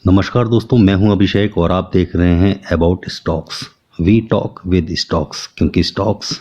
नमस्कार दोस्तों, मैं हूं अभिषेक और आप देख रहे हैं about stocks. We talk with stocks, क्योंकि स्टॉक्स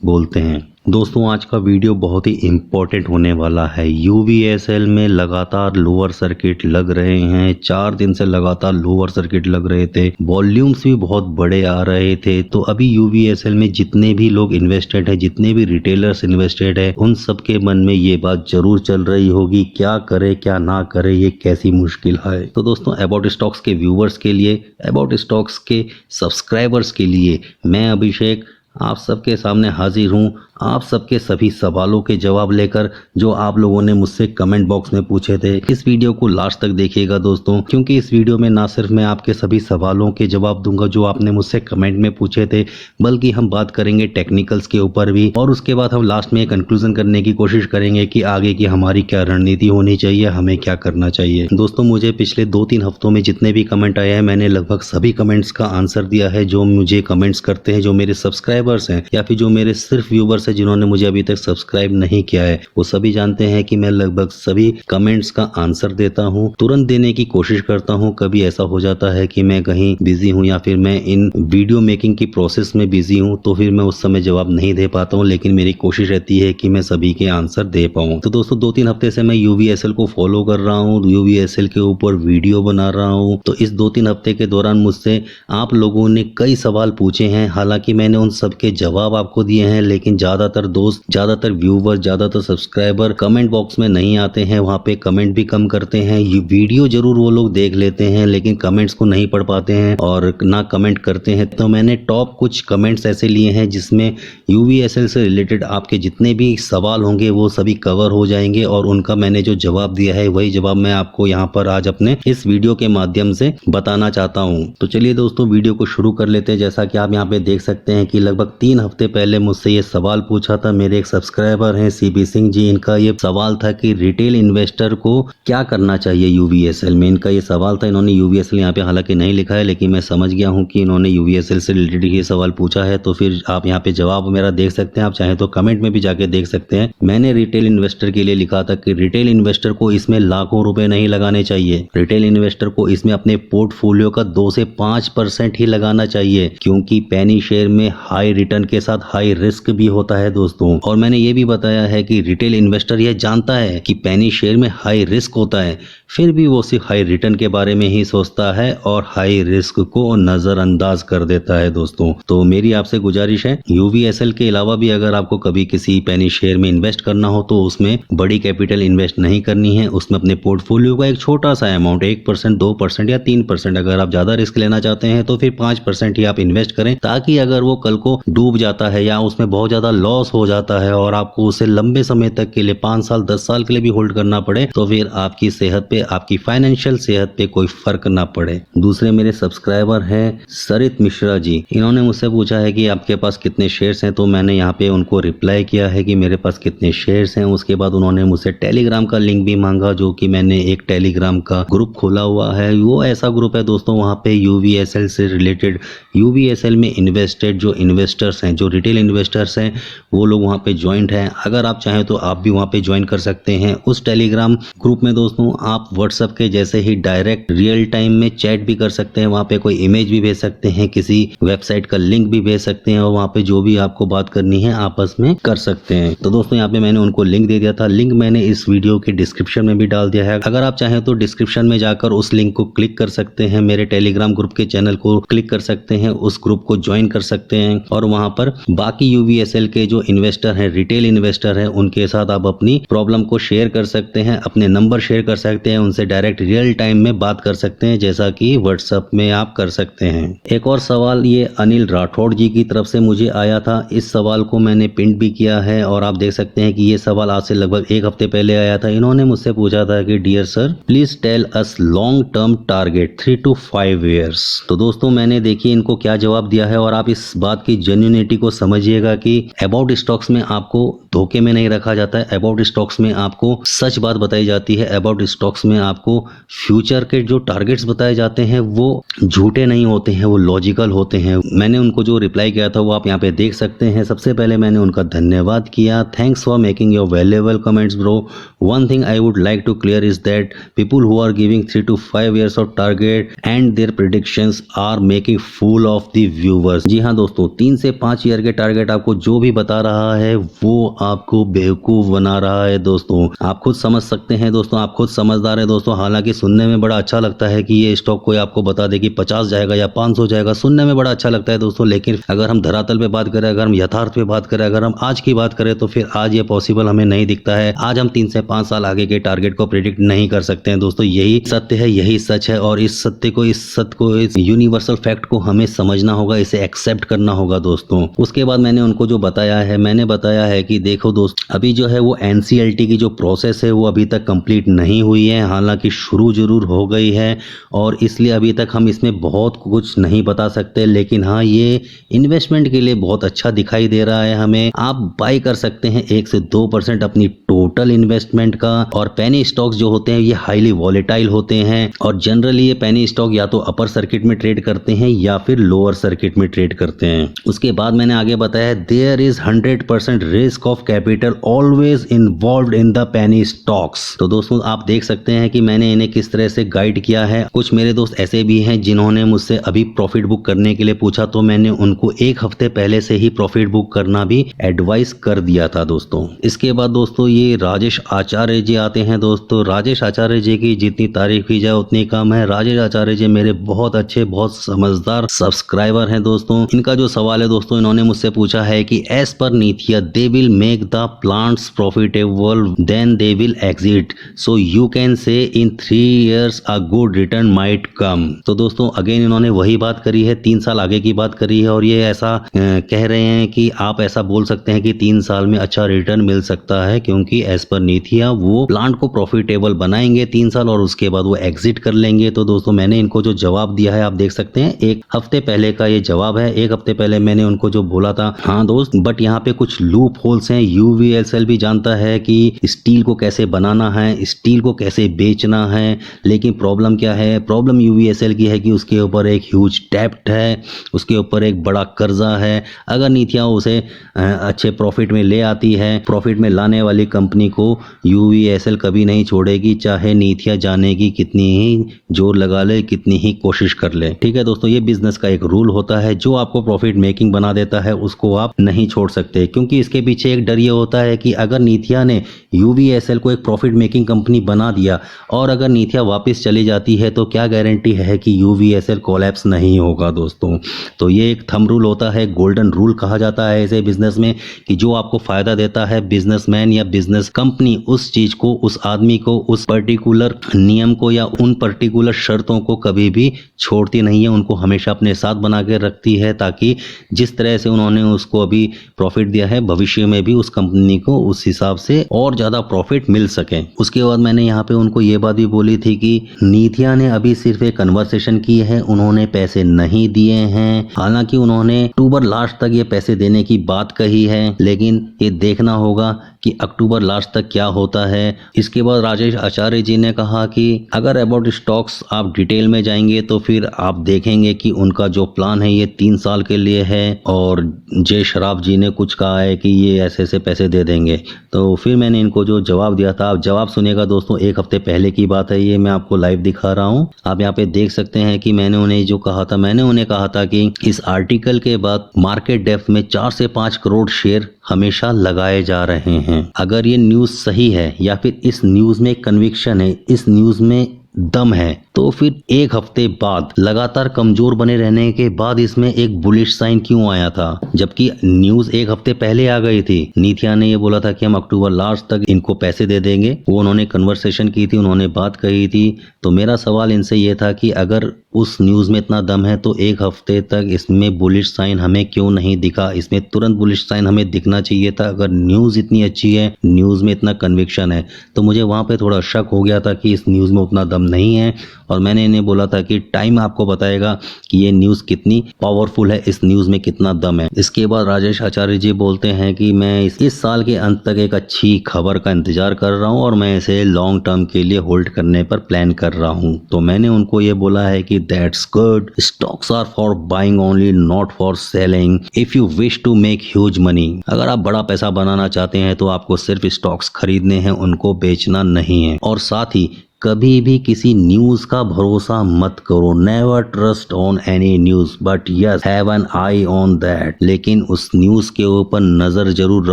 बोलते हैं। दोस्तों, आज का वीडियो बहुत ही इम्पोर्टेंट होने वाला है। यूवीएसएल में लगातार लोअर सर्किट लग रहे हैं। 4 दिन से लगातार लोअर सर्किट लग रहे थे, वॉल्यूम्स भी बहुत बड़े आ रहे थे। तो अभी यूवीएसएल में जितने भी लोग इन्वेस्टेड है, जितने भी रिटेलर्स इन्वेस्टेड है, उन सबके मन में ये बात जरूर चल रही होगी, क्या करे क्या ना करे, ये कैसी मुश्किल है। तो दोस्तों, अबाउट स्टॉक्स के व्यूवर्स के लिए, अबाउट स्टॉक्स के सब्सक्राइबर्स के लिए मैं अभिषेक आप सबके सामने हाजिर हूँ, आप सबके सभी सवालों के जवाब लेकर, जो आप लोगों ने मुझसे कमेंट बॉक्स में पूछे थे। इस वीडियो को लास्ट तक देखिएगा दोस्तों, क्योंकि इस वीडियो में ना सिर्फ मैं आपके सभी सवालों के जवाब दूंगा जो आपने मुझसे कमेंट में पूछे थे, बल्कि हम बात करेंगे टेक्निकल्स के ऊपर भी, और उसके बाद हम लास्ट में एक कंक्लूजन करने की कोशिश करेंगे कि आगे की हमारी क्या रणनीति होनी चाहिए, हमें क्या करना चाहिए। दोस्तों, मुझे पिछले 2-3 हफ्तों में जितने भी कमेंट आए हैं, मैंने लगभग सभी कमेंट्स का आंसर दिया है। जो मुझे कमेंट्स करते हैं, जो मेरे सब्सक्राइबर्स हैं या फिर जो मेरे सिर्फ व्यूवर्स हैं जिन्होंने मुझे अभी तक सब्सक्राइब नहीं किया है, वो सभी जानते हैं कि मैं लगभग सभी कमेंट्स का आंसर देता हूं, तुरंत देने की कोशिश करता हूं। कभी ऐसा हो जाता है कि मैं कहीं बिजी हूं या फिर मैं इन वीडियो मेकिंग की प्रोसेस में बिजी हूं, तो फिर मैं उस समय जवाब नहीं दे पाता हूं, लेकिन मेरी कोशिश रहती है कि मैं सभी के आंसर दे पाऊं। तो दोस्तों, 2-3 हफ्ते से मैं यूवीएसएल को फॉलो कर रहा हूं, यूवीएसएल के ऊपर वीडियो बना रहा हूं। तो इस 2-3 हफ्ते के दौरान मुझसे आप लोगों ने कई सवाल पूछे हैं। हालांकि मैंने उन सबके जवाब आपको दिए हैं, लेकिन ज्यादातर दोस्त, ज्यादातर व्यूवर, ज्यादातर सब्सक्राइबर कमेंट बॉक्स में नहीं आते हैं, वहां पे कमेंट भी कम करते हैं। ये वीडियो जरूर वो लोग देख लेते हैं, लेकिन कमेंट्स को नहीं पढ़ पाते हैं और ना कमेंट करते हैं। तो मैंने टॉप कुछ कमेंट्स ऐसे लिए हैं जिसमें यूवीएसएल से रिलेटेड आपके जितने भी सवाल होंगे वो सभी कवर हो जाएंगे, और उनका मैंने जो जवाब दिया है वही जवाब मैं आपको यहाँ पर आज अपने इस वीडियो के माध्यम से बताना चाहता हूँ। तो चलिए दोस्तों, वीडियो को शुरू कर लेते हैं। जैसा कि आप यहाँ पे देख सकते हैं कि लगभग 3 हफ्ते पहले मुझसे ये सवाल पूछा था मेरे एक सब्सक्राइबर हैं सीपी सिंह जी। इनका ये सवाल था कि रिटेल इन्वेस्टर को क्या करना चाहिए यूवीएसएल में। इनका ये सवाल था। इन्होंने यूवीएसएल यहाँ पे हालांकि नहीं लिखा है, लेकिन मैं समझ गया हूँ कि इन्होंने यूवीएसएल से रिलेटेड ये सवाल पूछा है। तो फिर आप यहाँ पे जवाब मेरा देख सकते हैं, आप चाहे तो कमेंट में भी जाके देख सकते हैं। मैंने रिटेल इन्वेस्टर के लिए लिखा था कि रिटेल इन्वेस्टर को इसमें लाखों रुपए नहीं लगाने चाहिए। रिटेल इन्वेस्टर को इसमें अपने पोर्टफोलियो का 2 से 5% ही लगाना चाहिए, क्योंकि पेनी शेयर में हाई रिटर्न के साथ हाई रिस्क भी होता है दोस्तों। और मैंने ये भी बताया है कि रिटेल इन्वेस्टर यह जानता है कि पेनी शेयर में हाई रिस्क होता है, फिर भी वो सिर्फ हाई रिटर्न के बारे में ही सोचता है और हाई रिस्क को नजरअंदाज कर देता है दोस्तों। तो मेरी आपसे गुजारिश है, यूवीएसएल के अलावा भी अगर आपको कभी किसी पेनी शेयर में इन्वेस्ट करना हो तो उसमें बड़ी कैपिटल इन्वेस्ट नहीं करनी है। उसमें अपने पोर्टफोलियो का एक छोटा सा अमाउंट, 1%, 2% या 3%, अगर आप ज्यादा रिस्क लेना चाहते हैं तो फिर 5% ही आप इन्वेस्ट करें, ताकि अगर वो कल को डूब जाता है या उसमें बहुत ज्यादा लॉस हो जाता है और आपको उसे लंबे समय तक के लिए 5 साल 10 साल के लिए भी होल्ड करना पड़े, तो फिर आपकी सेहत पे, आपकी फाइनेंशियल सेहत पे कोई फर्क ना पड़े। दूसरे मेरे सब्सक्राइबर हैं सरित मिश्रा जी। इन्होंने मुझसे पूछा है कि आपके पास कितने शेयर्स हैं, तो मैंने यहाँ पे उनको रिप्लाई किया है कि मेरे पास कितने शेयर्स हैं। उसके बाद उन्होंने मुझसे टेलीग्राम का लिंक भी मांगा, जो कि मैंने एक टेलीग्राम का ग्रुप खोला हुआ है। वो ऐसा ग्रुप है दोस्तों, वहाँ पे यूवीएसएल से रिलेटेड, यूवीएसएल में इन्वेस्टेड जो इन्वेस्टर्स हैं, जो रिटेल इन्वेस्टर्स हैं, वो लोग वहाँ पे ज्वाइंट हैं। अगर आप चाहें तो आप भी वहाँ पे ज्वाइन कर सकते हैं। उस टेलीग्राम ग्रुप में दोस्तों आप व्हाट्सएप के जैसे ही डायरेक्ट रियल टाइम में चैट भी कर सकते हैं, वहाँ पे कोई इमेज भी भेज सकते हैं, किसी वेबसाइट का लिंक भी भेज सकते हैं, और वहाँ पे जो भी आपको बात करनी है आपस में कर सकते हैं। तो दोस्तों, यहाँ पे मैंने उनको लिंक दे दिया था। लिंक मैंने इस वीडियो के डिस्क्रिप्शन में भी डाल दिया है। अगर आप चाहें तो डिस्क्रिप्शन में जाकर उस लिंक को क्लिक कर सकते हैं, मेरे टेलीग्राम ग्रुप के चैनल को क्लिक कर सकते हैं, उस ग्रुप को ज्वाइन कर सकते हैं, और वहाँ पर बाकी यूवीएसएल के जो इन्वेस्टर हैं, रिटेल इन्वेस्टर हैं, उनके साथ आप अपनी प्रॉब्लम को शेयर कर सकते हैं, अपने नंबर शेयर कर सकते हैं, उनसे डायरेक्ट रियल टाइम में बात कर सकते हैं, जैसा कि व्हाट्सएप में आप कर सकते हैं। एक और सवाल ये अनिल राठौड़ जी की तरफ से मुझे आया था। इस सवाल को मैंने पिन भी किया है, और आप देख सकते हैं कि ये सवाल आज से लगभग 1 हफ्ते पहले आया था। इन्होंने मुझसे पूछा था कि dear sir, please tell us long term target 3 to 5 years। तो दोस्तों, मैंने देखिए इनको क्या जवाब दिया है, और आप इस बात की जेन्युइनिटी को समझिएगा कि अबाउट स्टॉक्स में आपको धोखे में नहीं रखा जाता है। अबाउट स्टॉक्स में आपको सच बात बताई जाती है। अबाउट स्टॉक्स में आपको फ्यूचर के जो टारगेट्स बताए जाते हैं वो झूठे नहीं होते हैं, वो लॉजिकल होते हैं। मैंने उनको जो रिप्लाई किया था वो आप यहाँ पे देख सकते हैं। सबसे पहले मैंने उनका धन्यवाद किया। Thanks for making your valuable comments bro. One thing I would like to clear is that people who are giving 3 to 5 years of target and their predictions are making fool of the viewers. जी हाँ दोस्तों, 3 से 5 year के target आपको जो भी बता रहा है वो आपको बेवकूफ बना रहा है दोस्तों। आप खुद समझ सकते हैं दोस्तों, आप खुद समझदार हैं दोस्तों। हालांकि सुनने में बड़ा अच्छा लगता है कि ये स्टॉक कोई आपको बता दे कि 50 जाएगा या 500 जाएगा, सुनने में बड़ा अच्छा लगता है दोस्तों। लेकिन अगर हम धरातल पे बात करें, अगर हम यथार्थ पे बात करें, अगर हम आज की बात करें तो फिर आज ये पॉसिबल हमें नहीं दिखता है। आज हम 3 से 5 साल आगे के टारगेट को प्रेडिक्ट नहीं कर सकते हैं दोस्तों। यही सत्य है, यही सच है। और इस सत्य को, इस यूनिवर्सल फैक्ट को हमें समझना होगा, इसे एक्सेप्ट करना होगा दोस्तों। उसके बाद मैंने उनको जो बताया है, मैंने बताया है कि देखो दोस्त, अभी जो है वो एनसीएलटी की जो प्रोसेस है वो अभी तक कंप्लीट नहीं हुई है। हालांकि शुरू जरूर हो गई है और इसलिए अभी तक हम इसमें बहुत कुछ नहीं बता सकते। लेकिन हाँ, ये इन्वेस्टमेंट के लिए बहुत अच्छा दिखाई दे रहा है हमें। आप बाई कर सकते हैं 1 से 2% अपनी टोटल इन्वेस्टमेंट का। और पेनी स्टॉक्स जो होते हैं ये हाईली वॉलेटाइल होते हैं और जनरली ये पेनी स्टॉक या तो अपर सर्किट में ट्रेड करते हैं या फिर लोअर सर्किट में ट्रेड करते हैं। उसके बाद मैंने आगे बताया there is 100% risk of capital always involved in the penny stocks. तो दोस्तों आप देख सकते हैं कि मैंने इन्हें किस तरह से गाइड किया है। कुछ मेरे दोस्त ऐसे भी हैं जिन्होंने मुझसे अभी प्रॉफिट बुक करने के लिए पूछा, तो मैंने उनको 1 हफ्ते पहले से ही प्रॉफिट बुक करना भी एडवाइस कर दिया था दोस्तों। इसके बाद दोस्तों ये राजेश आचार्य जी आते हैं दोस्तों। राजेश आचार्य जी की जितनी तारीफ की जाए उतनी कम है। राजेश आचार्य जी मेरे बहुत अच्छे, बहुत समझदार सब्सक्राइबर हैं दोस्तों। इनका जो सवाल है दोस्तों, इन्होंने मुझसे पूछा है कि एज पर नीथिया they will make the plants profitable then they will exit, so you can say in 3 years a good return might come. तो दोस्तों अगेन इन्होंने वही बात करी है, 3 साल आगे की बात करी है और ये ऐसा कह रहे हैं कि आप ऐसा बोल सकते हैं कि 3 साल में अच्छा रिटर्न मिल सकता है, क्योंकि एज पर नीथिया वो प्लांट को प्रॉफिटेबल बनाएंगे 3 साल और उसके बाद वो एग्जिट कर लेंगे। तो दोस्तों मैंने इनको जो जवाब दिया है आप देख सकते हैं, 1 हफ्ते पहले का ये जवाब है। 1 हफ्ते पहले मैंने उनको जो बोला था, हाँ दोस्त बट यहाँ पे कुछ लूप होल्स हैं। यूवीएसएल भी जानता है कि स्टील को कैसे बनाना है, स्टील को कैसे बेचना है, लेकिन प्रॉब्लम क्या है, प्रॉब्लम यूवीएसएल की है कि उसके ऊपर एक ह्यूज डेब्ट है, उसके ऊपर एक बड़ा कर्जा है। अगर नीतियाँ उसे अच्छे प्रॉफिट में ले आती है, प्रॉफिट में लाने वाली कंपनी को यूवीएसएल कभी नहीं छोड़ेगी, चाहे नीतियाँ जाने की कितनी ही जोर लगा ले, कितनी ही कोशिश कर ले। ठीक है दोस्तों, ये बिजनेस का एक रूल होता है, जो आपको प्रॉफिट मेकिंग बना देता है उसको आप नहीं छोड़ सकते, क्योंकि इसके पीछे एक डर ये होता है कि अगर नीतियाँ ने यूवीएसएल को एक प्रॉफिट मेकिंग कंपनी बना दिया और अगर नीतियाँ वापस चली जाती है तो क्या गारंटी है कि यूवीएसएल कोलैप्स नहीं होगा दोस्तों। तो ये एक थंब रूल होता है, गोल्डन रूल कहा जाता है ऐसे बिजनेस में, कि जो आपको फायदा देता है बिजनेसमैन या बिजनेस कंपनी उस चीज को, उस आदमी को, उस पर्टिकुलर नियम को या उन पर्टिकुलर शर्तों को कभी भी छोड़ती नहीं है, उनको हमेशा अपने साथ बना के रखती है, ताकि जिस तरह से उन्होंने उसको अभी प्रॉफिट दिया है भविष्य में भी उस कंपनी को उस हिसाब से और ज्यादा प्रॉफिट मिल सके। उसके बाद मैंने यहाँ पे उनको ये बात भी बोली थी कि नीतिया ने अभी सिर्फ एक कन्वर्सेशन की है, उन्होंने पैसे नहीं दिए हैं। हालांकि उन्होंने अक्टूबर लास्ट तक ये पैसे देने की बात कही है, लेकिन ये देखना होगा कि अक्टूबर लास्ट तक क्या होता है। इसके बाद राजेश आचार्य जी ने कहा कि अगर अबाउट स्टॉक्स आप डिटेल में जाएंगे तो फिर आप देखेंगे कि उनका जो प्लान है ये 3 साल के लिए है और जय शराफ जी ने कुछ कहा है कि ये ऐसे ऐसे पैसे दे देंगे। तो फिर मैंने इनको जो जवाब दिया था, आप जवाब सुनिएगा दोस्तों, 1 हफ्ते पहले की बात है, ये मैं आपको लाइव दिखा रहा हूँ। आप यहाँ पे देख सकते हैं कि मैंने उन्हें जो कहा था, मैंने उन्हें कहा था कि इस आर्टिकल के बाद मार्केट डेप्थ में 4 से 5 करोड़ शेयर हमेशा लगाए जा रहे हैं। अगर ये न्यूज़ सही है या फिर इस न्यूज़ में कन्विक्शन है, इस न्यूज़ में दम है, तो फिर 1 हफ्ते बाद लगातार कमजोर बने रहने के बाद इसमें एक बुलिश साइन क्यों आया था, जबकि न्यूज़ 1 हफ्ते पहले आ गई थी। नीतिया ने ये बोला था कि हम अक्टूबर लास्ट तक इनको पैसे दे देंगे, वो उन्होंने कन्वर्सेशन की थी, उन्होंने बात कही थी। तो मेरा सवाल इनसे ये था कि अगर उस न्यूज़ में इतना दम है तो 1 हफ्ते तक इसमें बुलिश साइन हमें क्यों नहीं दिखा, इसमें तुरंत बुलिश साइन हमें दिखना चाहिए था। अगर न्यूज़ इतनी अच्छी है, न्यूज़ में इतना कन्विक्शन है, तो मुझे वहाँ पे थोड़ा शक हो गया था कि इस न्यूज़ में उतना दम नहीं है और मैंने इन्हें बोला था कि टाइम आपको बताएगा कि ये न्यूज़ कितनी पावरफुल है, इस न्यूज़ में कितना दम है। इसके बाद राजेश आचार्य जी बोलते हैं कि मैं इस साल के अंत तक एक अच्छी खबर का इंतजार कर रहा हूँ और मैं इसे लॉन्ग टर्म के लिए होल्ड करने पर प्लान कर रहा हूँ। तो मैंने उनको ये बोला है कि that's good, stocks are for buying only, not for selling. If you wish to make huge money, अगर आप बड़ा पैसा बनाना चाहते हैं तो आपको सिर्फ स्टॉक्स खरीदने हैं, उनको बेचना नहीं है। और साथ ही कभी भी किसी न्यूज का भरोसा मत करो। Never trust on any news, but yes have an I on that. लेकिन उस न्यूज के ऊपर नजर जरूर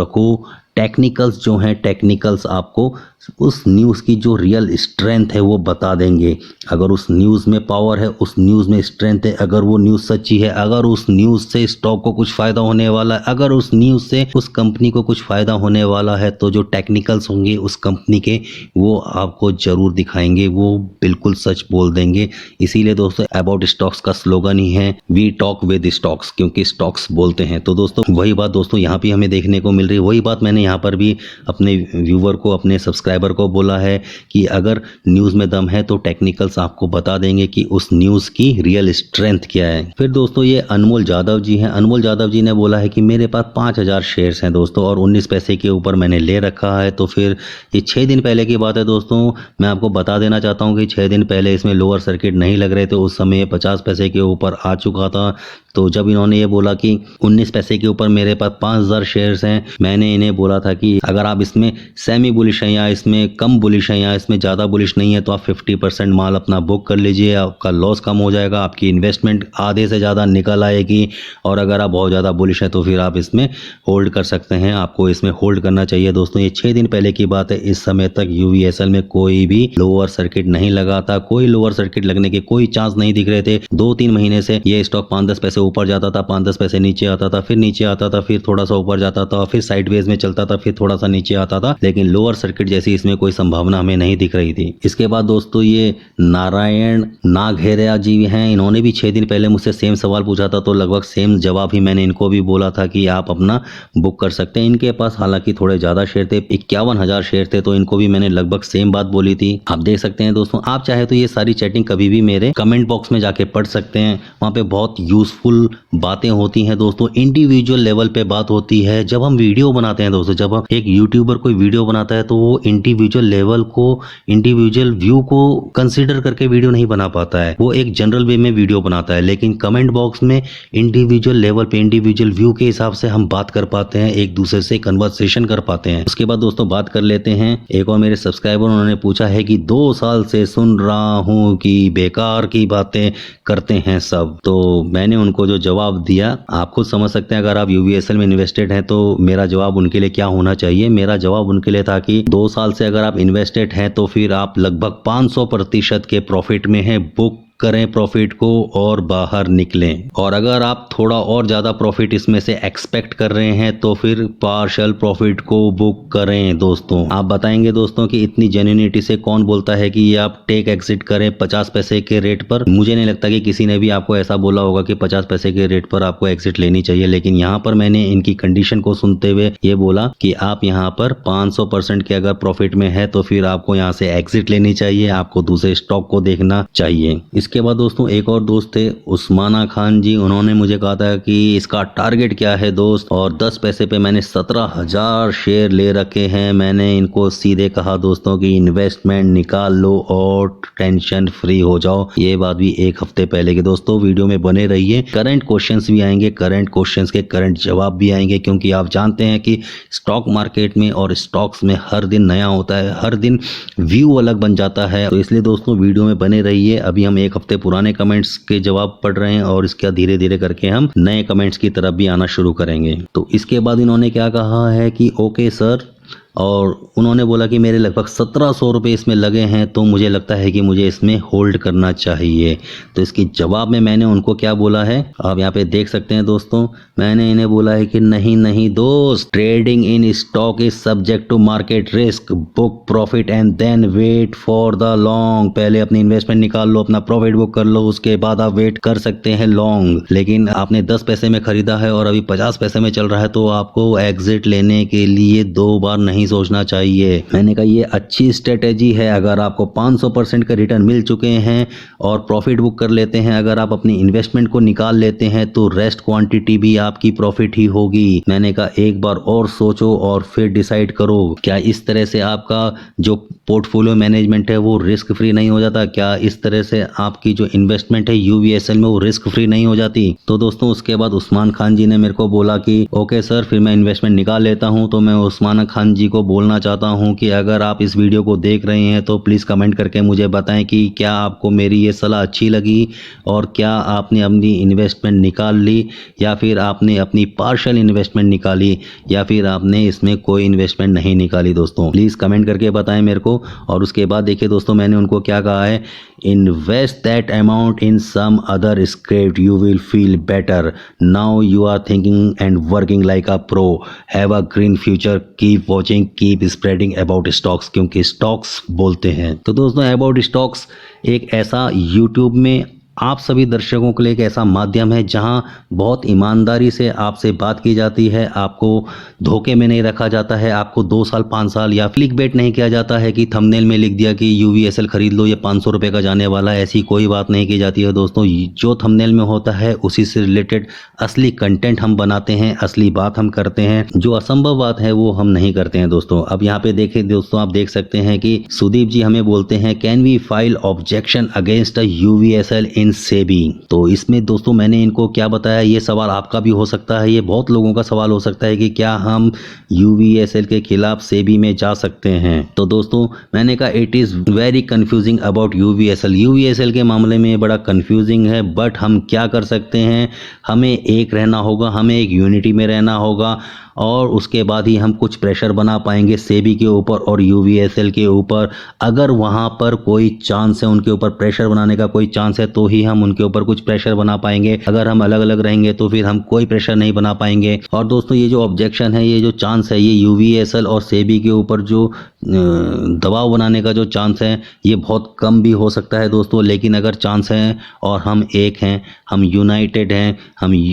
रखो। टेक्निकल्स जो हैं, टेक्निकल्स आपको उस न्यूज़ की जो रियल स्ट्रेंथ है वो बता देंगे। अगर उस न्यूज़ में पावर है, उस न्यूज़ में स्ट्रेंथ है, अगर वो न्यूज़ सच्ची है, अगर उस न्यूज़ से स्टॉक को कुछ फ़ायदा होने वाला है, अगर उस न्यूज़ से उस कंपनी को कुछ फ़ायदा होने वाला है, तो जो टेक्निकल्स होंगे उस कंपनी के वो आपको ज़रूर दिखाएंगे, वो बिल्कुल सच बोल देंगे। इसीलिए दोस्तों अबाउट स्टॉक्स का स्लोगन ही है वी टॉक विद स्टॉक्स, क्योंकि स्टॉक्स बोलते हैं। तो दोस्तों वही बात दोस्तों यहाँ भी हमें देखने को मिल रही है। वही बात मैंने यहाँ पर भी अपने व्यूवर को, अपने सब्सक्राइबर को बोला है कि अगर न्यूज़ में दम है तो टेक्निकल्स आपको बता देंगे कि उस न्यूज़ की रियल स्ट्रेंथ क्या है। फिर दोस्तों ये अनमोल यादव जी हैं। अनमोल यादव जी ने बोला है कि मेरे पास 5000 शेयर्स हैं दोस्तों और 19 पैसे के ऊपर मैंने ले रखा है। तो फिर ये 6 दिन पहले की बात है दोस्तों। मैं आपको बता देना चाहता हूँ कि 6 दिन पहले इसमें लोअर सर्किट नहीं लग रहे थे, उस समय ये 50 पैसे के ऊपर आ चुका था। तो जब इन्होंने ये बोला कि 19 पैसे के ऊपर मेरे पास 5000 शेयर्स हैं, मैंने इन्हें बोला था कि अगर आप इसमें सेमी बुलिश हैं या इसमें कम बुलिश हैं या इसमें ज़्यादा बुलिश नहीं है तो आप 50% माल अपना बुक कर लीजिए, आपका लॉस कम हो जाएगा, आपकी इन्वेस्टमेंट आधे से ज़्यादा निकल आएगी। और अगर आप बहुत ज़्यादा बुलिश हैं तो फिर आप इसमें होल्ड कर सकते हैं, आपको इसमें होल्ड करना चाहिए। दोस्तों ये 6 दिन पहले की बात है। इस समय तक यूवीएसएल में कोई भी लोअर सर्किट नहीं लगा था, कोई लोअर सर्किट लगने के कोई चांस नहीं दिख रहे थे। 2-3 महीने से ये स्टॉक 5-10 पैसे ऊपर जाता था, 5-10 पैसे नीचे आता था, फिर नीचे आता था, फिर थोड़ा सा ऊपर जाता था, फिर साइडवेज में चलता था, फिर थोड़ा सा नीचे आता था, लेकिन लोअर सर्किट जैसी इसमें कोई संभावना हमें नहीं दिख रही थी। इसके बाद दोस्तों ये नारायण नाघेरिया जी हैं। इन्होंने भी 6 दिन पहले मुझसे सेम सवाल पूछा था, तो लगभग सेम जवाब ही मैंने इनको भी बोला था कि आप अपना बुक कर सकते हैं। इनके पास हालांकि थोड़े ज़्यादा शेयर थे, 51,000 शेयर थे, तो इनको भी मैंने लगभग सेम बात बोली थी। आप देख सकते हैं दोस्तों, आप चाहे तो ये सारी चैटिंग कभी भी मेरे कमेंट बॉक्स में जाके पढ़ सकते हैं। वहाँ पे बहुत यूजफुल बातें होती हैं दोस्तों, इंडिविजुअल लेवल पे बात होती है। जब हम वीडियो बनाते हैं दोस्तों, जब हम एक यूट्यूबर कोई वीडियो बनाता है तो वो इंडिविजुअल लेवल को, इंडिविजुअल व्यू को कंसीडर करके वीडियो नहीं बना पाता है, वो एक जनरल वे में वीडियो बनाता है। लेकिन कमेंट बॉक्स में इंडिविजुअल लेवल पे, इंडिविजुअल व्यू के हिसाब से हम बात कर पाते हैं, एक दूसरे से कन्वर्सेशन कर पाते हैं। उसके बाद दोस्तों बात कर लेते हैं, एक और मेरे सब्सक्राइबर उन्होंने पूछा है कि 2 साल से सुन रहा हूँ कि बेकार की बातें करते हैं सब। तो मैंने उनको जो जवाब दिया आप खुद समझ सकते हैं। अगर आप यूवीएसएल में इन्वेस्टेड हैं तो मेरा जवाब उनके लिए क्या होना चाहिए। मेरा जवाब उनके लिए था कि 2 साल से अगर आप इन्वेस्टेड हैं तो फिर आप लगभग 500% के प्रॉफिट में हैं, बुक करें प्रॉफिट को और बाहर निकलें। और अगर आप थोड़ा और ज़्यादा प्रॉफिट इसमें से एक्सपेक्ट कर रहे हैं तो फिर पार्शियल प्रॉफिट को बुक करें। दोस्तों आप बताएंगे दोस्तों कि इतनी जेन्युइनिटी से कौन बोलता है कि ये आप टेक एग्जिट करें 50 पैसे के रेट पर। मुझे नहीं लगता कि किसी ने भी आपको ऐसा बोला होगा कि 50 पैसे के रेट पर आपको एग्जिट लेनी चाहिए। लेकिन यहाँ पर मैंने इनकी कंडीशन को सुनते हुए ये बोला कि आप यहाँ पर 500% के अगर प्रॉफिट में है तो फिर आपको यहाँ से एग्जिट लेनी चाहिए, आपको दूसरे स्टॉक को देखना चाहिए। इसके बाद दोस्तों एक और दोस्त थे उस्माना खान जी, उन्होंने मुझे कहा था कि इसका टारगेट क्या है दोस्त, और 10 पैसे पे मैंने 17,000 शेयर ले रखे हैं। मैंने इनको सीधे कहा दोस्तों कि इन्वेस्टमेंट निकाल लो और टेंशन फ्री हो जाओ। ये बात भी 1 हफ्ते पहले के। दोस्तों वीडियो में बने रहिए, करंट क्वेश्चंस भी आएंगे, करंट क्वेश्चंस के करंट जवाब भी आएंगे, क्योंकि आप जानते हैं कि स्टॉक मार्केट में और स्टॉक्स में हर दिन नया होता है, हर दिन व्यू अलग बन जाता है। तो इसलिए दोस्तों वीडियो में बने रहिए। अभी हम 1 हफ्ते पुराने कमेंट्स के जवाब पढ़ रहे हैं और इसका धीरे धीरे करके हम नए कमेंट्स की तरफ भी आना शुरू करेंगे। तो इसके बाद इन्होंने क्या कहा है कि ओके सर, और उन्होंने बोला कि मेरे लगभग 1700 रुपये इसमें लगे हैं, तो मुझे लगता है कि मुझे इसमें होल्ड करना चाहिए। तो इसके जवाब में मैंने उनको क्या बोला है आप यहाँ पे देख सकते हैं दोस्तों। मैंने इन्हें बोला है कि नहीं नहीं दोस्त, trading in stock is subject to market risk, book profit and then wait for the long. पहले अपनी इन्वेस्टमेंट निकाल लो, अपना प्रॉफिट बुक कर लो, उसके बाद आप वेट कर सकते हैं लॉन्ग। लेकिन आपने 10 पैसे में खरीदा है और अभी 50 पैसे में चल रहा है, तो आपको एग्जिट लेने के लिए 2 बार नहीं नहीं सोचना चाहिए। मैंने कहा ये अच्छी स्ट्रेटेजी है। अगर आपको 500% का रिटर्न मिल चुके हैं और प्रॉफिट बुक कर लेते हैं, अगर आप अपनी इन्वेस्टमेंट को निकाल लेते हैं तो रेस्ट क्वांटिटी भी आपकी प्रॉफिट ही होगी। मैंने कहा एक बार और सोचो और फिर डिसाइड करो, क्या इस तरह से आपका जो पोर्टफोलियो मैनेजमेंट है वो रिस्क फ्री नहीं हो जाता? क्या इस तरह से आपकी जो इन्वेस्टमेंट है यूवीएसएल में वो रिस्क फ्री नहीं हो जाती? तो दोस्तों उसके बाद उस्मान खान जी ने मेरे को बोला कि ओके सर, फिर मैं इन्वेस्टमेंट निकाल लेता हूं। तो मैं उस्मान खान जी को बोलना चाहता हूं कि अगर आप इस वीडियो को देख रहे हैं तो प्लीज़ कमेंट करके मुझे बताएं कि क्या आपको मेरी ये सलाह अच्छी लगी और क्या आपने अपनी इन्वेस्टमेंट निकाल ली या फिर आपने अपनी पार्शियल इन्वेस्टमेंट निकाली या फिर आपने इसमें कोई इन्वेस्टमेंट नहीं निकाली। दोस्तों प्लीज़ कमेंट करके बताएं मेरे को। और उसके बाद देखिए दोस्तों मैंने उनको क्या कहा है, invest that amount in some other script, you will feel better. Now you are thinking and working like a pro, have a green future, keep watching, keep spreading about stocks, क्योंकि स्टॉक्स बोलते हैं। तो दोस्तों about stocks एक ऐसा YouTube में आप सभी दर्शकों के लिए एक ऐसा माध्यम है जहां बहुत ईमानदारी से आपसे बात की जाती है, आपको धोखे में नहीं रखा जाता है, आपको 2 साल 5 साल या क्लिक बेट नहीं किया जाता है कि थंबनेल में लिख दिया कि यूवीएसएल खरीद लो, ये 500 रुपये का जाने वाला है। ऐसी कोई बात नहीं की जाती है दोस्तों। जो थंबनेल में होता है उसी से रिलेटेड असली कंटेंट हम बनाते हैं, असली बात हम करते हैं, जो असंभव बात है वो हम नहीं करते हैं दोस्तों। अब यहाँ पे देखिए दोस्तों, आप देख सकते हैं कि सुदीप जी हमें बोलते हैं can we file objection against a UVSL in SEBI. तो इसमें दोस्तों मैंने इनको क्या बताया, ये सवाल आपका भी हो सकता है, ये बहुत लोगों का सवाल हो सकता है कि क्या हम यूवीएसएल के खिलाफ सेबी में जा सकते हैं। तो दोस्तों मैंने कहा it is very confusing about UVSL. UVSL के मामले में बड़ा कंफ्यूजिंग है, बट हम क्या कर सकते हैं, हमें एक रहना होगा, हमें एक यूनिटी में रहना होगा और उसके बाद ही हम कुछ प्रेशर बना पाएंगे सेबी के ऊपर और यूवीएसएल के ऊपर। अगर वहाँ पर कोई चांस है उनके ऊपर प्रेशर बनाने का, कोई चांस है तो ही हम उनके ऊपर कुछ प्रेशर बना पाएंगे। अगर हम अलग अलग रहेंगे तो फिर हम कोई प्रेशर नहीं बना पाएंगे। और दोस्तों ये जो ऑब्जेक्शन है, ये जो चांस है, ये यूवीएसएल और सेबी के ऊपर जो दबाव बनाने का जो चांस है ये बहुत कम भी हो सकता है दोस्तों। लेकिन अगर चांस है और हम एक हैं, हम यूनाइटेड हैं,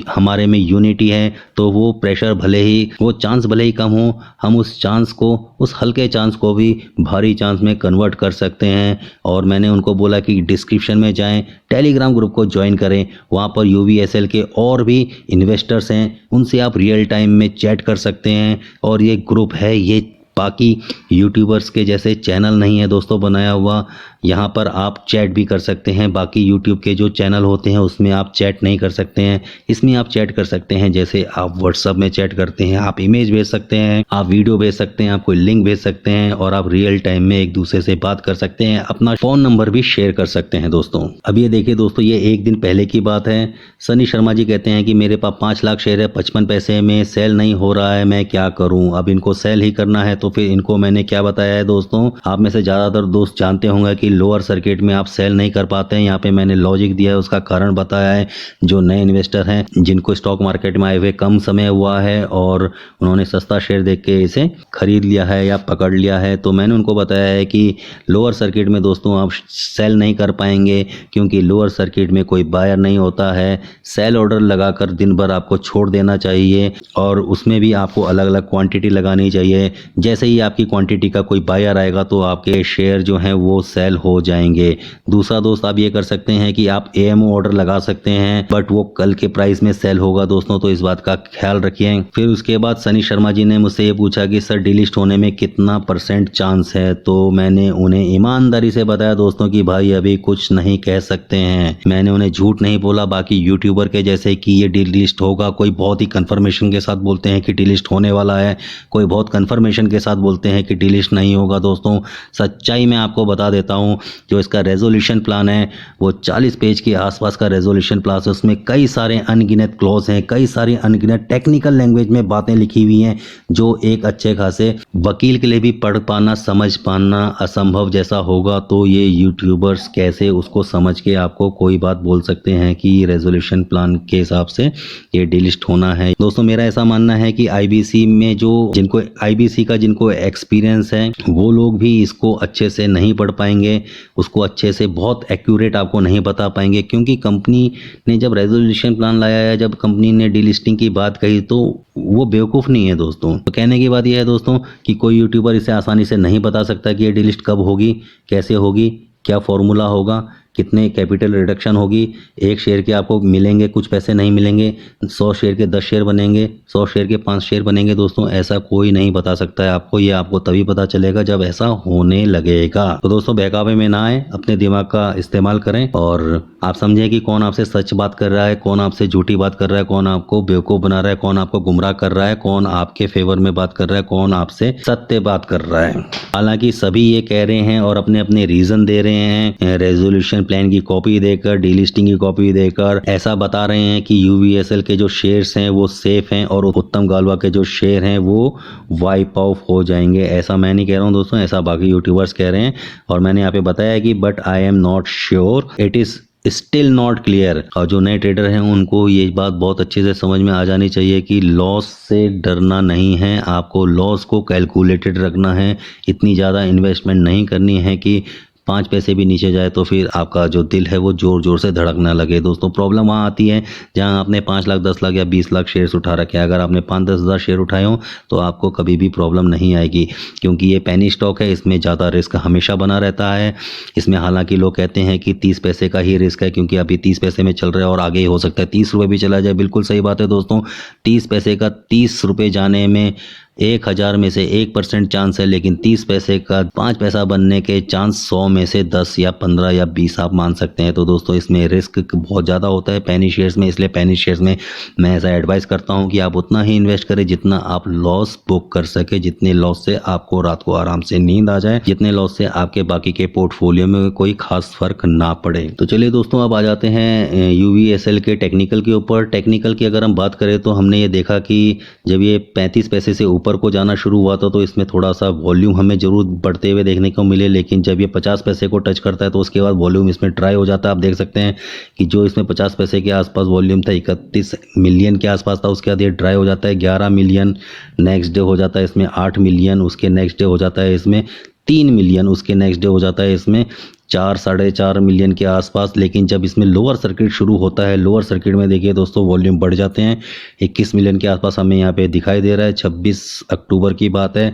हमारे में यूनिटी है, तो वो प्रेशर भले ही, वो चांस भले ही कम हो, हम उस चांस को, उस हल्के चांस को भी भारी चांस में कन्वर्ट कर सकते हैं। और मैंने उनको बोला कि डिस्क्रिप्शन में जाएं, टेलीग्राम ग्रुप को ज्वाइन करें, वहाँ पर यूवीएसएल के और भी इन्वेस्टर्स हैं, उनसे आप रियल टाइम में चैट कर सकते हैं। और ये ग्रुप है, ये बाकी यूट्यूबर्स के जैसे चैनल नहीं है दोस्तों बनाया हुआ, यहाँ पर आप चैट भी कर सकते हैं। बाकी यूट्यूब के जो चैनल होते हैं उसमें आप चैट नहीं कर सकते हैं, इसमें आप चैट कर सकते हैं। जैसे आप व्हाट्सएप में चैट करते हैं, आप इमेज भेज सकते हैं, आप वीडियो भेज सकते हैं, आप कोई लिंक भेज सकते हैं और आप रियल टाइम में एक दूसरे से बात कर सकते हैं, अपना फ़ोन नंबर भी शेयर कर सकते हैं दोस्तों। अब ये देखिए दोस्तों, ये एक दिन पहले की बात है। सनी शर्मा जी कहते हैं कि मेरे पास 5 लाख शेयर है, 55 पैसे में सेल नहीं हो रहा है, मैं क्या करूँ? अब इनको सेल ही करना है। तो फिर इनको मैंने क्या बताया है दोस्तों, आप में से ज़्यादातर दोस्त जानते होंगे कि लोअर सर्किट में आप सेल नहीं कर पाते हैं। यहाँ पे मैंने लॉजिक दिया है, उसका कारण बताया है। जो नए इन्वेस्टर हैं, जिनको स्टॉक मार्केट में आए हुए कम समय हुआ है और उन्होंने सस्ता शेयर देख के इसे खरीद लिया है या पकड़ लिया है, तो मैंने उनको बताया है कि लोअर सर्किट में दोस्तों आप सेल नहीं कर पाएंगे, क्योंकि लोअर सर्किट में कोई बायर नहीं होता है। सेल ऑर्डर लगाकर दिन भर आपको छोड़ देना चाहिए और उसमें भी आपको अलग अलग क्वांटिटी लगानी चाहिए। जैसे ही आपकी क्वांटिटी का कोई बायर आएगा तो आपके शेयर जो हैं वो सेल हो जाएंगे। दूसरा दोस्त आप ये कर सकते हैं कि आप एएमओ ऑर्डर लगा सकते हैं, बट वो कल के प्राइस में सेल होगा दोस्तों, तो इस बात का ख्याल रखिए। फिर उसके बाद सनी शर्मा जी ने मुझसे ये पूछा कि सर डिलिस्ट होने में कितना % चांस है, तो मैंने उन्हें ईमानदारी से बताया दोस्तों कि भाई अभी कुछ नहीं कह सकते हैं। मैंने उन्हें झूठ नहीं बोला। बाकी यूट्यूबर के जैसे कि ये डिलिस्ट होगा, कोई बहुत ही कंफर्मेशन के साथ बोलते हैं कि डिलिस्ट होने वाला है, कोई बहुत कंफर्मेशन के साथ बोलते हैं कि डिलिस्ट नहीं होगा। दोस्तों सच्चाई मैं आपको बता देता हूं, जो इसका रेजोल्यूशन प्लान है वो 40 पेज के आसपास का रेजोल्यूशन प्लान है। उसमें कई सारे अनगिनत क्लॉज हैं, कई सारी अनगिनत टेक्निकल लैंग्वेज में बातें लिखी हुई हैं, जो एक अच्छे खासे वकील के लिए भी पढ़ पाना, समझ पाना असंभव जैसा होगा। तो ये यूट्यूबर्स कैसे उसको समझ के आपको कोई बात बोल सकते हैं कि रेजोल्यूशन प्लान के हिसाब से ये डिलिस्ट होना है। दोस्तों मेरा ऐसा मानना है कि आईबीसी में जो जिनको आईबीसी का जिनको एक्सपीरियंस है वो लोग भी इसको अच्छे से नहीं पढ़ पाएंगे, उसको अच्छे से बहुत एक्यूरेट आपको नहीं बता पाएंगे, क्योंकि कंपनी ने जब रेजोल्यूशन प्लान लाया है, जब कंपनी ने डीलिस्टिंग की बात कही तो वो बेवकूफ़ नहीं है दोस्तों। तो कहने की बात यह है दोस्तों कि कोई यूट्यूबर इसे आसानी से नहीं बता सकता कि ये डीलिस्ट कब होगी, कैसे होगी, क्या फॉर्मूला होगा, कितने कैपिटल रिडक्शन होगी, एक शेयर के आपको मिलेंगे कुछ पैसे नहीं मिलेंगे, 100 शेयर के 10 शेयर बनेंगे, 100 शेयर के 5 शेयर बनेंगे। दोस्तों ऐसा कोई नहीं बता सकता है आपको, ये आपको तभी पता चलेगा जब ऐसा होने लगेगा। तो दोस्तों बहकावे में ना आए, अपने दिमाग का इस्तेमाल करें और आप समझें कि कौन आपसे सच बात कर रहा है, कौन आपसे झूठी बात कर रहा है, कौन आपको बेवकूफ़ बना रहा है, कौन आपको गुमराह कर रहा है, कौन आपके फेवर में बात कर रहा है, कौन आपसे सत्य बात कर रहा है। हालांकि सभी ये कह रहे हैं और अपने अपने रीज़न दे रहे हैं, रेजोल्यूशन प्लान की कॉपी देकर, डीलिस्टिंग की कॉपी देकर ऐसा बता रहे हैं कि यूवीएसएल के जो शेयर्स हैं वो सेफ हैं और उत्तम गालवा के जो शेयर हैं वो वाइप ऑफ हो जाएंगे। ऐसा मैं नहीं कह रहा हूं दोस्तों, ऐसा बाकी यूट्यूबर्स कह रहे हैं और मैंने यहाँ पे बताया कि but I am not sure, it is still not clear. और जो नए ट्रेडर हैं उनको ये बात बहुत अच्छे से समझ में आ जानी चाहिए कि लॉस से डरना नहीं है, आपको लॉस को कैलकुलेटेड रखना है, इतनी ज़्यादा इन्वेस्टमेंट नहीं करनी है कि 5 पैसे भी नीचे जाए तो फिर आपका जो दिल है वो जोर जोर से धड़कने लगे। दोस्तों प्रॉब्लम वहाँ आती है जहाँ आपने 5 लाख 10 लाख या 20 लाख शेयर्स उठा रखे हैं। अगर आपने 5-10 हज़ार शेयर उठाए हो तो आपको कभी भी प्रॉब्लम नहीं आएगी, क्योंकि ये पेनी स्टॉक है, इसमें ज़्यादा रिस्क हमेशा बना रहता है। इसमें हालांकि लोग कहते हैं कि 30 पैसे का ही रिस्क है, क्योंकि अभी 30 पैसे में चल रहा है और आगे ही हो सकता है 30 रुपये भी चला जाए। बिल्कुल सही बात है दोस्तों, 30 पैसे का 30 रुपये जाने में 1000 में से 1% चांस है, लेकिन 30 पैसे का 5 पैसा बनने के चांस 100 में से 10 या 15 या 20 आप मान सकते हैं। तो दोस्तों इसमें रिस्क बहुत ज़्यादा होता है पेनी शेयर्स में, इसलिए पेनी शेयर्स में मैं ऐसा एडवाइस करता हूं कि आप उतना ही इन्वेस्ट करें जितना आप लॉस बुक कर सके, जितने लॉस से आपको रात को आराम से नींद आ जाए, जितने लॉस से आपके बाकी के पोर्टफोलियो में कोई खास फर्क ना पड़े। तो चलिए दोस्तों अब आ जाते हैं यूवीएसएल के टेक्निकल के ऊपर। टेक्निकल की अगर हम बात करें तो हमने ये देखा कि जब ये 35 पैसे से ऊपर को जाना शुरू हुआ था तो इसमें थोड़ा सा वॉल्यूम हमें जरूर बढ़ते हुए देखने को मिले, लेकिन जब ये 50 पैसे को टच करता है तो उसके बाद वॉल्यूम इसमें ड्राई हो जाता है। आप देख सकते हैं कि जो इसमें 50 पैसे के आसपास वॉल्यूम था, 31 मिलियन के आसपास था, उसके बाद ये ड्राई हो जाता है 11 मिलियन, नेक्स्ट डे हो जाता है इसमें 8 मिलियन, उसके नेक्स्ट डे हो जाता है इसमें 3 मिलियन, उसके नेक्स्ट डे हो जाता है इसमें 4-4.5 मिलियन के आसपास। लेकिन जब इसमें लोअर सर्किट शुरू होता है, लोअर सर्किट में देखिए दोस्तों वॉल्यूम बढ़ जाते हैं, 21 मिलियन के आसपास हमें यहाँ पे दिखाई दे रहा है। 26 अक्टूबर की बात है।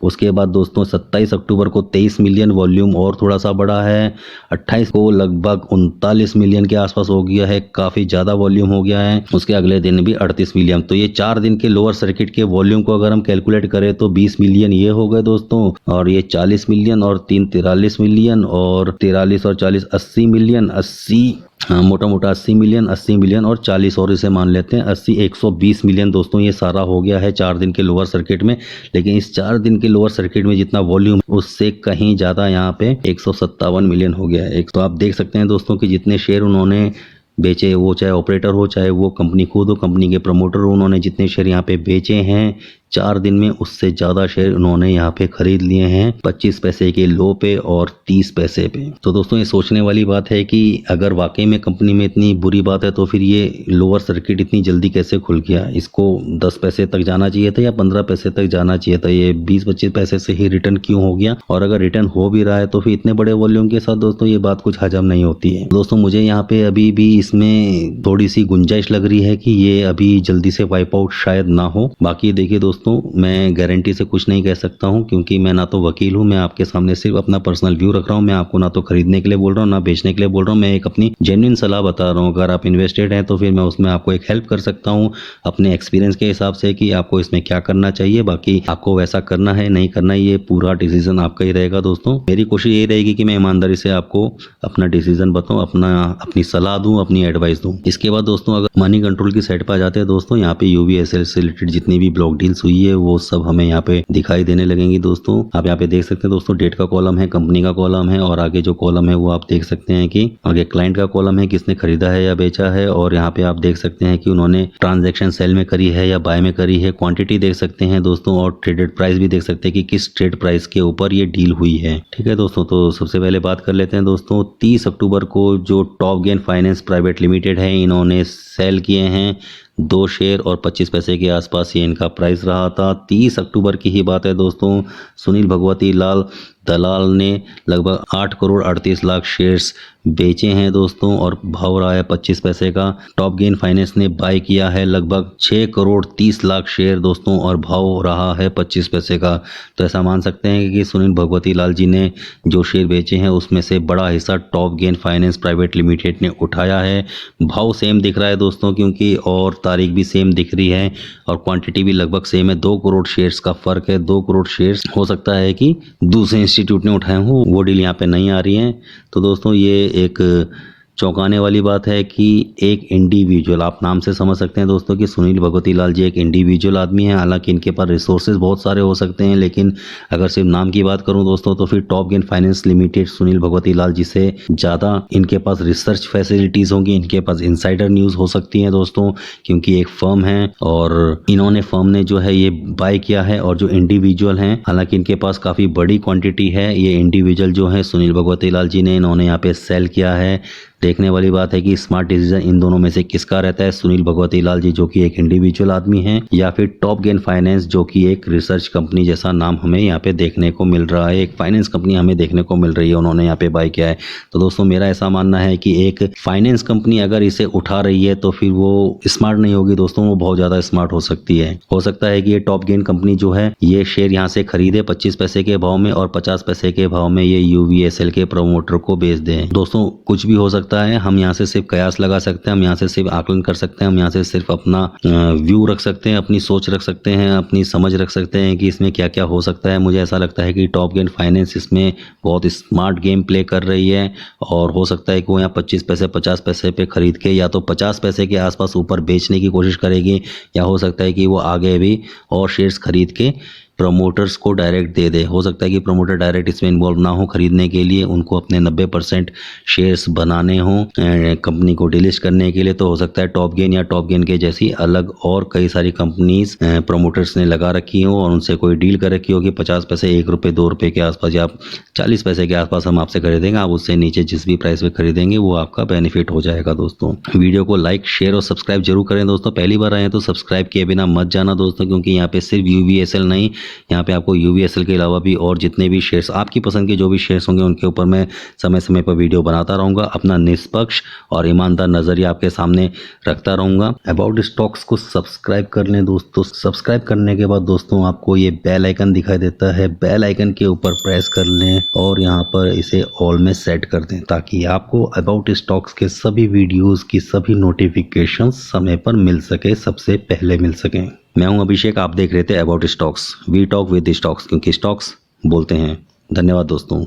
उसके बाद दोस्तों 27 अक्टूबर को 23 मिलियन वॉल्यूम और थोड़ा सा बढ़ा है। 28 को लगभग 39 मिलियन के आसपास हो गया है, काफ़ी ज़्यादा वॉल्यूम हो गया है। उसके अगले दिन भी 38 मिलियन। तो ये 4 दिन के लोअर सर्किट के वॉल्यूम को अगर हम कैलकुलेट करें तो 20 मिलियन ये हो गए दोस्तों, और ये 40 मिलियन और 3 43 मिलियन और 43 और 40 80 मिलियन, 80 हाँ मोटा मोटा 80 मिलियन, 80 मिलियन और 40 और इसे मान लेते हैं 80, 120 मिलियन दोस्तों ये सारा हो गया है 4 दिन के लोअर सर्किट में। लेकिन इस 4 दिन के लोअर सर्किट में जितना वॉल्यूम उससे कहीं ज़्यादा यहाँ पे 157 मिलियन हो गया है। तो आप देख सकते हैं दोस्तों कि जितने शेयर उन्होंने बेचे, वो चाहे ऑपरेटर हो चाहे वो कंपनी खुद हो, कंपनी के प्रमोटर हो, उन्होंने जितने शेयर यहाँ पे बेचे हैं 4 दिन में उससे ज़्यादा शेयर उन्होंने यहाँ पे खरीद लिए हैं 25 पैसे के लो पे और 30 पैसे पे। तो दोस्तों ये सोचने वाली बात है कि अगर वाकई में कंपनी में इतनी बुरी बात है तो फिर ये लोअर सर्किट इतनी जल्दी कैसे खुल गया। इसको 10 पैसे तक जाना चाहिए था या 15 पैसे तक जाना चाहिए था, ये 20-25 पैसे से ही रिटर्न क्यों हो गया। और अगर रिटर्न हो भी रहा है तो फिर इतने बड़े वॉल्यूम के साथ दोस्तों ये बात कुछ हजम नहीं होती है। दोस्तों मुझे यहाँ पे अभी भी इसमें थोड़ी सी गुंजाइश लग रही है कि ये अभी जल्दी से वाइप आउट शायद ना हो। बाकी देखिए दोस्तों मैं गारंटी से कुछ नहीं कह सकता हूं, क्योंकि मैं ना तो वकील हूं, मैं आपके सामने सिर्फ अपना पर्सनल व्यू रख रहा हूं। मैं आपको ना तो खरीदने के लिए बोल रहा हूं ना बेचने के लिए बोल रहा हूं, मैं एक अपनी जेन्युइन सलाह बता रहा हूं। अगर आप इन्वेस्टेड हैं तो फिर मैं उसमें आपको एक हेल्प कर सकता हूं अपने एक्सपीरियंस के हिसाब से कि आपको इसमें क्या करना चाहिए। बाकी आपको वैसा करना है नहीं करना ये पूरा डिसीजन आपका ही रहेगा। दोस्तों मेरी कोशिश यही रहेगी कि मैं ईमानदारी से आपको अपना डिसीजन बताऊं, अपनी सलाह दूं, अपनी एडवाइस दूं। इसके बाद दोस्तों अगर मनी कंट्रोल की साइड पर आ जाते हैं दोस्तों, यहाँ पे यूवीएसएल से रिलेटेड जितनी भी ब्लॉक डील्स हुई है वो सब हमें यहाँ पे दिखाई देने लगेंगी। दोस्तों आप यहाँ पे देख सकते हैं दोस्तों डेट का कॉलम है, कंपनी का कॉलम है, और आगे जो कॉलम है वो आप देख सकते हैं कि आगे क्लाइंट का कॉलम है, किसने खरीदा है या बेचा है, और यहाँ पे आप देख सकते हैं कि उन्होंने ट्रांजैक्शन सेल में करी है या बाय में करी है, क्वांटिटी देख सकते हैं दोस्तों, और ट्रेडेड प्राइस भी देख सकते हैं कि किस ट्रेड प्राइस के ऊपर ये डील हुई है। ठीक है दोस्तों, तो सबसे पहले बात कर लेते हैं दोस्तों 30 अक्टूबर को जो top gain finance private limited है इन्होंने सेल किए हैं 2 शेयर और 25 पैसे के आसपास ये इनका प्राइस रहा था। 30 अक्टूबर की ही बात है दोस्तों, सुनील भगवती लाल दलाल ने लगभग 8 करोड़ 38 लाख शेयर्स बेचे हैं दोस्तों और भाव रहा है 25 पैसे का। टॉप गेन फाइनेंस ने बाय किया है लगभग 6 करोड़ 30 लाख शेयर दोस्तों और भाव रहा है 25 पैसे का। तो ऐसा मान सकते हैं कि सुनील भगवती लाल जी ने जो शेयर बेचे हैं उसमें से बड़ा हिस्सा top gain finance private limited ने उठाया है। भाव सेम दिख रहा है दोस्तों क्योंकि और तारीख भी सेम दिख रही है और क्वांटिटी भी लगभग सेम है। 2 करोड़ शेयर्स का फ़र्क है। 2 करोड़ शेयर्स हो सकता है कि दूसरे इंस्टीट्यूट ने उठाए हों, वो डील यहाँ पे नहीं आ रही है। तो दोस्तों ये एक चौंकाने वाली बात है कि एक इंडिविजुअल, आप नाम से समझ सकते हैं दोस्तों कि सुनील भगवती लाल जी एक इंडिविजुअल आदमी हैं। हालांकि इनके पास रिसोर्सेज बहुत सारे हो सकते हैं, लेकिन अगर सिर्फ नाम की बात करूं दोस्तों तो फिर top gain finance limited Sunil Bhagwati Lal ji से ज़्यादा इनके पास रिसर्च फैसिलिटीज़ होंगी, इनके पास इनसाइडर न्यूज़ हो सकती है दोस्तों, क्योंकि एक फर्म है और इन्होंने फर्म ने जो है ये बाय किया है। और जो इंडिविजुअल हैं, हालांकि इनके पास काफ़ी बड़ी क्वांटिटी है, ये इंडिविजुअल जो है सुनील भगवती लाल जी ने इन्होंने यहाँ पे सेल किया है। देखने वाली बात है कि स्मार्ट डिसीजन इन दोनों में से किसका रहता है, सुनील भगवती लाल जी जो कि एक इंडिविजुअल आदमी हैं या फिर टॉप गेन फाइनेंस जो कि एक रिसर्च कंपनी जैसा नाम हमें यहाँ पे देखने को मिल रहा है, एक फाइनेंस कंपनी हमें देखने को मिल रही है, उन्होंने यहाँ पे बाय किया है। तो दोस्तों मेरा ऐसा मानना है कि एक फाइनेंस कंपनी अगर इसे उठा रही है तो फिर वो स्मार्ट नहीं होगी दोस्तों, वो बहुत ज़्यादा स्मार्ट हो सकती है। हो सकता है कि ये टॉप गेन कंपनी जो है ये शेयर यहाँ से खरीदे 25 पैसे के भाव में और 50 पैसे के भाव में ये UVSL के प्रमोटर को बेच दें। दोस्तों कुछ भी हो सकता है, हम यहाँ से सिर्फ कयास लगा सकते हैं, हम यहाँ से सिर्फ आकलन कर सकते हैं, हम यहाँ से सिर्फ अपना व्यू रख सकते हैं, अपनी सोच रख सकते हैं, अपनी समझ रख सकते हैं कि इसमें क्या क्या हो सकता है। मुझे ऐसा लगता है कि टॉप गेन फाइनेंस इसमें बहुत स्मार्ट गेम प्ले कर रही है और हो सकता है कि वो यहाँ 25 पैसे 50 पैसे पे खरीद के या तो 50 पैसे के आसपास ऊपर बेचने की कोशिश करेगी, या हो सकता है कि वो आगे भी और शेयर्स खरीद के प्रमोटर्स को डायरेक्ट दे दे। हो सकता है कि प्रमोटर डायरेक्ट इसमें इन्वॉल्व ना हो खरीदने के लिए, उनको अपने 90% शेयर्स बनाने हों कंपनी को डिलिस्ट करने के लिए। तो हो सकता है टॉप गेन या टॉप गेन के जैसी अलग और कई सारी कंपनीज प्रमोटर्स ने लगा रखी हो और उनसे कोई डील कर रखी हो कि 50 पैसे 1 रुपये 2 रुपये के आसपास या 40 पैसे के आसपास हम आपसे खरीदेंगे, आप उससे नीचे जिस भी प्राइस पे खरीदेंगे वो आपका बेनिफिट हो जाएगा। दोस्तों वीडियो को लाइक शेयर और सब्सक्राइब जरूर करें दोस्तों। पहली बार आए हैं तो सब्सक्राइब किए बिना मत जाना दोस्तों, क्योंकि यहाँ पे सिर्फ UVSL नहीं, यहाँ पे आपको UVSL के अलावा भी और जितने भी शेयर्स आपकी पसंद के जो भी शेयर्स होंगे उनके ऊपर मैं समय समय पर वीडियो बनाता रहूँगा। अपना निष्पक्ष और ईमानदार नज़रिया आपके सामने रखता रहूँगा। अबाउट स्टॉक्स को सब्सक्राइब कर लें दोस्तों। सब्सक्राइब करने के बाद दोस्तों आपको ये बेल आइकन दिखाई देता है, बेल आइकन के ऊपर प्रेस कर लें और यहाँ पर इसे ऑल में सेट कर दें ताकि आपको अबाउट स्टॉक्स के सभी वीडियोज़ की सभी नोटिफिकेशन समय पर मिल सके, सबसे पहले मिल सकें। मैं हूं अभिषेक, आप देख रहे थे about stocks. We talk with stocks, क्योंकि स्टॉक्स बोलते हैं। धन्यवाद दोस्तों।